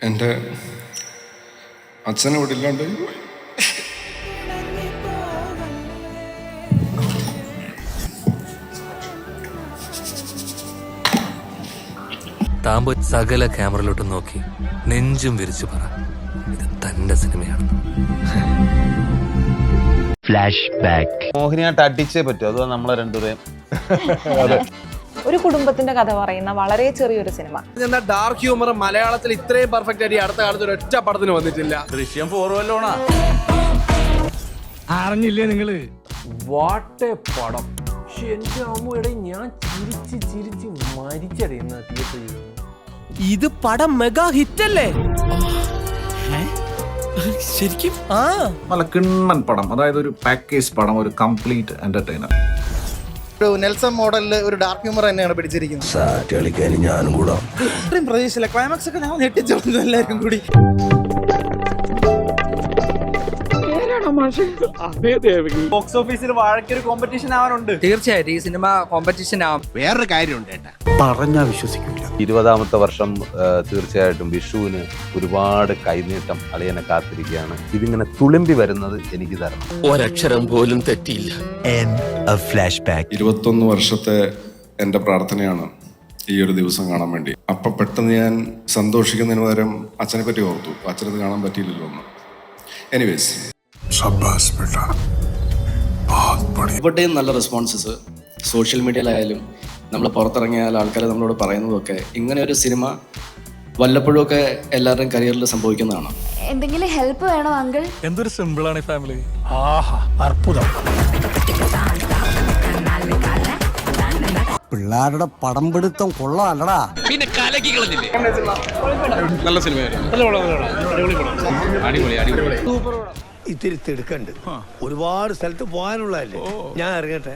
എൻ്റെ അച്ഛനെ ഇവിടെ ഇല്ലാണ്ട് താമ്പോ സകല ക്യാമറയിലോട്ട് നോക്കി നെഞ്ചും വിരിച്ചു പറ, ഇത് തന്റെ സിനിമയാണ്. Flash back. മോഹിനിയാട്ട് അടിച്ചേ പറ്റൂ, അതോ നമ്മളെ രണ്ടുപേരും ഒരു കുടുംബത്തിന്റെ കഥ പറയുന്ന വളരെ ചെറിയൊരു സിനിമ. എന്താ ഡാർക്ക് ഹ്യൂമർ മലയാളത്തിൽ ഇത്രയും പെർഫെക്റ്റ് ആയിട്ട് അടുത്ത കാലത്ത് ഒരു ഒറ്റ പടത്തിന് വന്നിട്ടില്ല. ദൃശ്യം 4 വല്ലോണാ അറിഞ്ഞില്ലേ നിങ്ങള്? വാട്ടെ പടം. എന്റെ അമ്മയുടെ ഞാൻ ചിരിച്ച് മരിച്ചടയുന്ന തിയേറ്ററിൽ. ഇത് പടം മെഗാ ഹിറ്റ് അല്ലേ? ശരിക്കും നല്ല കിണ്ണൻ പടം, അതായത് ഒരു പാക്കേജ് പടം, ഒരു കംപ്ലീറ്റ് എന്റർടൈനർ. ഒരു നെൽസൺ മോഡലിൽ ഒരു ഡാർക്ക് ഹ്യൂമർ തന്നെയാണ് പിടിച്ചിരിക്കുന്നത്. ഞാനും കൂടാ. ഇത്രയും പ്രതീക്ഷയില്ല. ക്ലൈമാക്സ് ഒക്കെ ഞാൻ ഞെട്ടിച്ചോളുന്നു എല്ലാവരും കൂടി. ബോക്സ് ഓഫീസിൽ വാഴയ്ക്കൊരു കോമ്പറ്റീഷൻ ആവാനുണ്ട്. തീർച്ചയായിട്ടും ഈ സിനിമ കോമ്പറ്റീഷൻ ആവും. വേറൊരു കാര്യമുണ്ട് ഏട്ടാ, പറഞ്ഞാ വിശ്വസിക്കില്ല. 20ാമത്തെ വർഷം തീർച്ചയായിട്ടും വിഷുവിന് ഒരുപാട് കൈനീട്ടം അളിയനെ കാത്തിരിക്കുകയാണ്. ഇതിങ്ങനെ തുളുമ്പി വരുന്നത് എനിക്ക് തരണം. ഒരക്ഷരം പോലും തെറ്റിയില്ല. Flash back. 21 വർഷത്തെ എൻ്റെ പ്രാർത്ഥനയാണ് ഈ ഒരു ദിവസം കാണാൻ വേണ്ടി. അപ്പം പെട്ടെന്ന് ഞാൻ സന്തോഷിക്കുന്നതിന് പകരം അച്ഛനെ പറ്റി ഓർത്തു. അച്ഛനത് കാണാൻ പറ്റിയില്ലല്ലോ എന്ന്. എനിവേസ്, ഇവിടെയും നല്ല റെസ്പോൺസസ് സോഷ്യൽ മീഡിയയിലായാലും നമ്മൾ പുറത്തിറങ്ങിയാൽ ആൾക്കാർ നമ്മളോട് പറയുന്നതൊക്കെ ഇങ്ങനെ ഒരു സിനിമ വല്ലപ്പോഴുമൊക്കെ എല്ലാവരുടെയും കരിയറിൽ സംഭവിക്കുന്നതാണ്. എന്തെങ്കിലും ഹെൽപ്പ് വേണോ അങ്കിൾ? എന്തൊരു സിമ്പിളാണ് ഈ ഫാമിലി. അർപ്പുതം. പിള്ളേരുടെ പടം പിടുത്തം കൊള്ളാല്ലടാ. പിന്നെ കലക്കി കളഞ്ഞില്ലേ? നല്ല സിനിമയായിരുന്നു. ഇത്തിരി തിടുക്കണ്ട്. ഒരുപാട് സ്ഥലത്ത് പോകാനുള്ളതല്ലേ. ഞാൻ ഇറങ്ങട്ടെ.